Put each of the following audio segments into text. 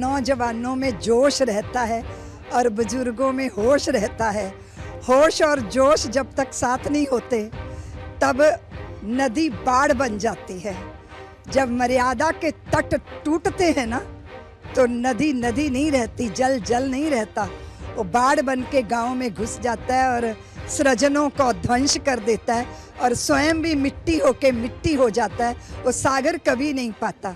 नौजवानों में जोश रहता है और बुजुर्गों में होश रहता है। होश और जोश जब तक साथ नहीं होते तब नदी बाढ़ बन जाती है। जब मर्यादा के तट टूटते हैं ना तो नदी नदी नहीं रहती, जल जल नहीं रहता, वो बाढ़ बन के गाँव में घुस जाता है और सृजनों को ध्वंस कर देता है और स्वयं भी मिट्टी होके मिट्टी हो जाता है। वो सागर कभी नहीं पाता।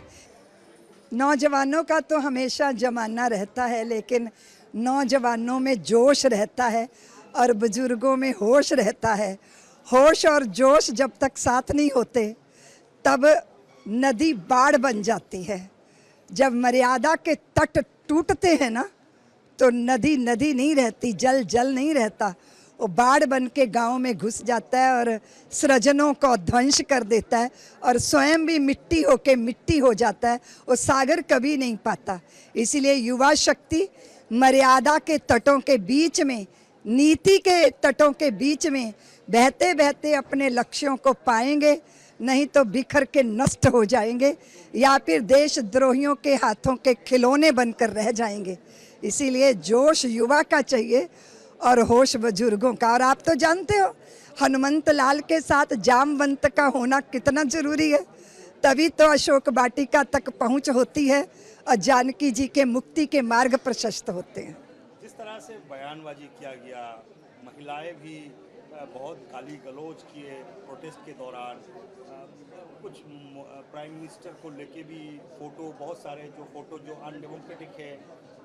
नौजवानों का तो हमेशा जमाना रहता है, लेकिन नौजवानों में जोश रहता है और बुजुर्गों में होश रहता है। होश और जोश जब तक साथ नहीं होते तब नदी बाढ़ बन जाती है। जब मर्यादा के तट टूटते हैं ना तो नदी नदी नहीं रहती, जल जल नहीं रहता, वो बाढ़ बन के गाँव में घुस जाता है और सृजनों को ध्वंस कर देता है और स्वयं भी मिट्टी होके मिट्टी हो जाता है। वो सागर कभी नहीं पाता। इसलिए युवा शक्ति मर्यादा के तटों के बीच में, नीति के तटों के बीच में बहते बहते अपने लक्ष्यों को पाएंगे, नहीं तो बिखर के नष्ट हो जाएंगे या फिर देशद्रोहियों के हाथों के खिलौने बनकर रह जाएंगे। इसीलिए जोश युवा का चाहिए और होश बुजुर्गों का। और आप तो जानते हो हनुमंत लाल के साथ जामवंत का होना कितना जरूरी है, तभी तो अशोक वाटिका तक पहुंच होती है और जानकी जी के मुक्ति के मार्ग प्रशस्त होते हैं। जिस तरह से बयानबाजी किया गया, महिलाएं भी बहुत गाली गलौज किए प्रोटेस्ट के दौरान, कुछ प्राइम मिनिस्टर को लेके भी फोटो, बहुत सारे जो फोटो जो अनडेमोक्रेटिक है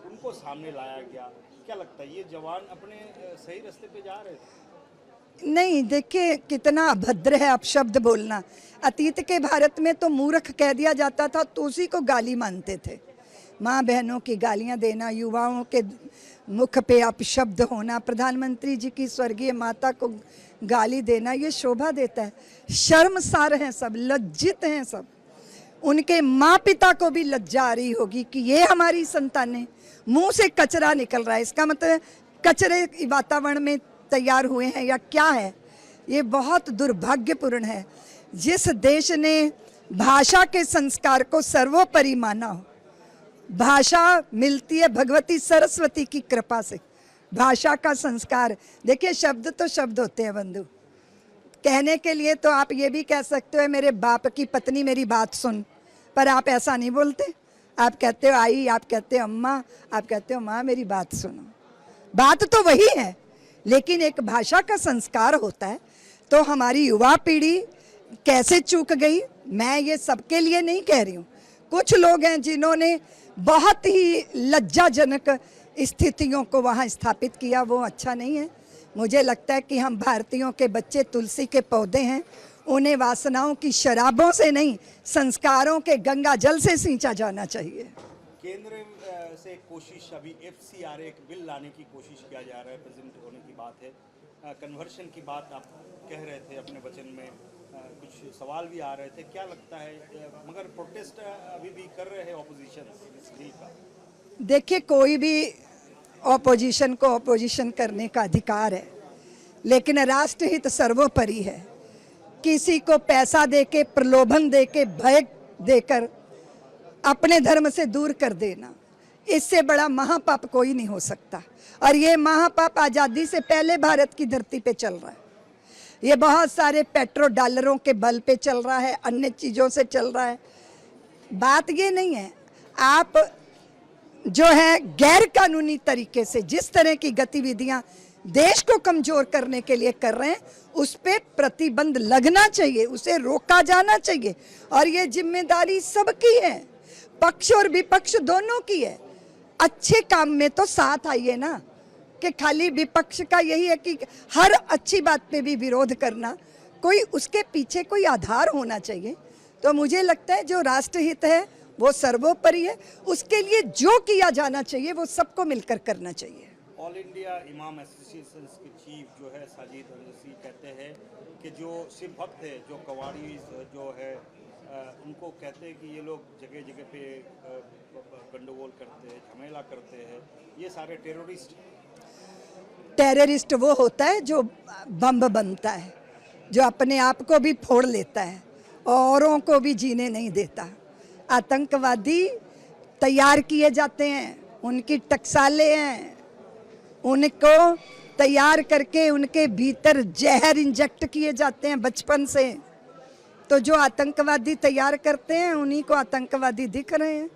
उनको सामने लाया गया। क्या लगता है ये जवान अपने सही रास्ते पे जा रहे थे? नहीं, देखिए कितना अभद्र है अपशब्द बोलना। अतीत के भारत में तो मूर्ख कह दिया जाता था तो उसी को गाली मानते थे। माँ बहनों की गालियाँ देना, युवाओं के मुख पे अपशब्द होना, प्रधानमंत्री जी की स्वर्गीय माता को गाली देना, ये शोभा देता है। शर्मसार हैं सब, लज्जित हैं सब। उनके माँ पिता को भी लज्जा आ रही होगी कि ये हमारी संतानें, मुंह से कचरा निकल रहा है, इसका मतलब कचरे वातावरण में तैयार हुए हैं या क्या है। ये बहुत दुर्भाग्यपूर्ण है। जिस देश ने भाषा के संस्कार को सर्वोपरि माना हो, भाषा मिलती है भगवती सरस्वती की कृपा से। भाषा का संस्कार, देखिए शब्द तो शब्द होते हैं बंधु, कहने के लिए तो आप ये भी कह सकते हो मेरे बाप की पत्नी मेरी बात सुन, पर आप ऐसा नहीं बोलते। आप कहते हो आई, आप कहते हो अम्मा, आप कहते हो माँ मेरी बात सुनो। बात तो वही है, लेकिन एक भाषा का संस्कार होता है। तो हमारी युवा पीढ़ी कैसे चूक गई, मैं ये सबके लिए नहीं कह रही हूँ। कुछ लोग हैं जिन्होंने बहुत ही लज्जाजनक स्थितियों को वहाँ स्थापित किया, वो अच्छा नहीं है। मुझे लगता है कि हम भारतीयों के बच्चे तुलसी के पौधे हैं, उन्हें वासनाओं की शराबों से नहीं, संस्कारों के गंगा जल से सींचा जाना चाहिए। केंद्र से कोशिश, अभी FCRA एक बिल लाने की कोशिश किया जा रहा है, प्रेजेंट होने की बात है, कन्वर्शन की बात आप कह रहे थे अपने वचन में, कुछ सवाल भी आ रहे थे। क्या लगता है, मगर प्रोटेस्ट अभी भी कर रहे हैं ऑपोजिशन इस बिल का? देखिए कोई भी ऑपोजिशन को ऑपोजिशन करने का अधिकार है, लेकिन राष्ट्रहित सर्वोपरि है। किसी को पैसा देके, प्रलोभन देके, भय देकर अपने धर्म से दूर कर देना, इससे बड़ा महापाप कोई नहीं हो सकता। और ये महापाप आज़ादी से पहले भारत की धरती पे चल रहा है। ये बहुत सारे पेट्रो डॉलरों के बल पे चल रहा है, अन्य चीज़ों से चल रहा है। बात ये नहीं है, आप जो है गैर कानूनी तरीके से जिस तरह की गतिविधियां देश को कमजोर करने के लिए कर रहे हैं, उस पे प्रतिबंध लगना चाहिए, उसे रोका जाना चाहिए। और ये जिम्मेदारी सबकी है, पक्ष और विपक्ष दोनों की है। अच्छे काम में तो साथ आइए ना, कि खाली विपक्ष का यही है कि हर अच्छी बात पे भी विरोध करना, कोई उसके पीछे कोई आधार होना चाहिए। तो मुझे लगता है जो राष्ट्रहित है वो सर्वोपरि है, उसके लिए जो किया जाना चाहिए वो सबको मिलकर करना चाहिए। ऑल इंडिया इमाम एसोसिएशन के चीफ जो है साजिद अरसी कहते हैं कि जो शिव भक्त है, जो कवाड़ी जो है, उनको कहते हैं कि ये लोग जगह जगह पे गंडगोल करते हैं, झमेला करते हैं, ये सारे टेररिस्ट। टेररिस्ट वो होता है जो बम बनता है, जो अपने आप को भी फोड़ लेता है, औरों को भी जीने नहीं देता। आतंकवादी तैयार किए जाते हैं, उनकी टकसालें हैं, उनको तैयार करके उनके भीतर जहर इंजेक्ट किए जाते हैं बचपन से। तो जो आतंकवादी तैयार करते हैं उन्हीं को आतंकवादी दिख रहे हैं,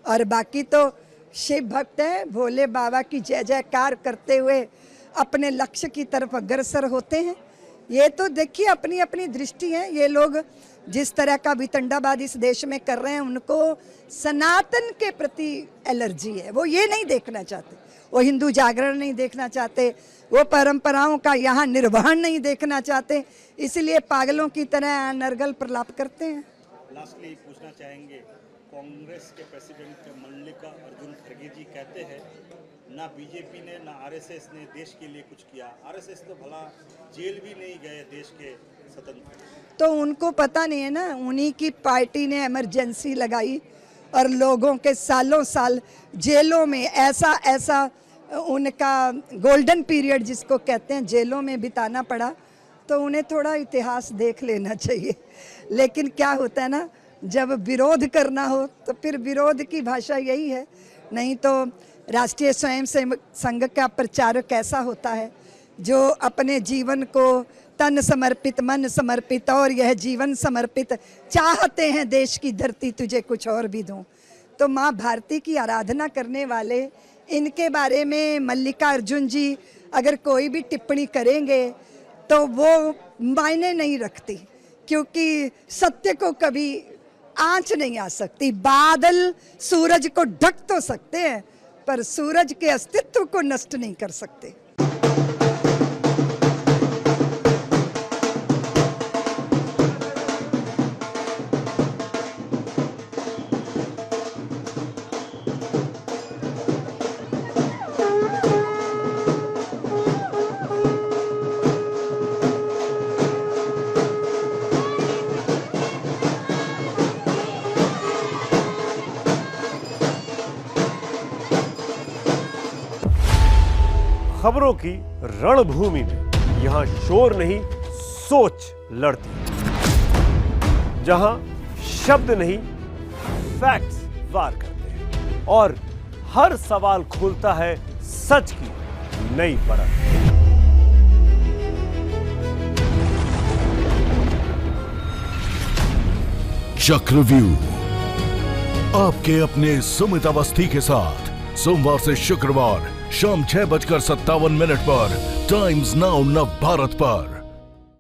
और बाकी तो शिव भक्त है, भोले बाबा की जय जयकार करते हुए अपने लक्ष्य की तरफ अग्रसर होते हैं। ये तो देखिए अपनी अपनी दृष्टि है। ये लोग जिस तरह का वितंडावाद इस देश में कर रहे हैं, उनको सनातन के प्रति एलर्जी है। वो ये नहीं देखना चाहते, वो हिंदू जागरण नहीं देखना चाहते, वो परंपराओं का यहाँ निर्वहन नहीं देखना चाहते, इसलिए पागलों की तरह अनर्गल प्रलाप करते हैं। लास्टली पूछना चाहेंगे, कांग्रेस के प्रेसिडेंट मल्लिका अर्जुन खड़गे जी कहते हैं ना बीजेपी ने ना आरएसएस ने देश के लिए कुछ किया। आरएसएस तो भला जेल भी नहीं गए देश के स्वतंत्र। तो उनको पता नहीं है ना, उन्हीं की पार्टी ने इमरजेंसी लगाई और लोगों के सालों साल जेलों में ऐसा उनका गोल्डन पीरियड जिसको कहते हैं जेलों में बिताना पड़ा। तो उन्हें थोड़ा इतिहास देख लेना चाहिए। लेकिन क्या होता है ना, जब विरोध करना हो तो फिर विरोध की भाषा यही है, नहीं तो राष्ट्रीय स्वयंसेवक संघ का प्रचारक कैसा होता है जो अपने जीवन को तन समर्पित, मन समर्पित और यह जीवन समर्पित चाहते हैं देश की धरती तुझे कुछ और भी दूं। तो माँ भारती की आराधना करने वाले इनके बारे में मल्लिका अर्जुन जी अगर कोई भी टिप्पणी करेंगे तो वो मायने नहीं रखती, क्योंकि सत्य को कभी आंच नहीं आ सकती। बादल सूरज को ढक तो सकते हैं पर सूरज के अस्तित्व को नष्ट नहीं कर सकते। खबरों की रणभूमि में यहां शोर नहीं सोच लड़ती है, जहां शब्द नहीं फैक्ट्स वार करते हैं और हर सवाल खोलता है सच की नई परत। चक्रव्यूह आपके अपने सुमित अवस्थी के साथ सोमवार से शुक्रवार शाम 6:57 पर टाइम्स नाउ नव भारत पर।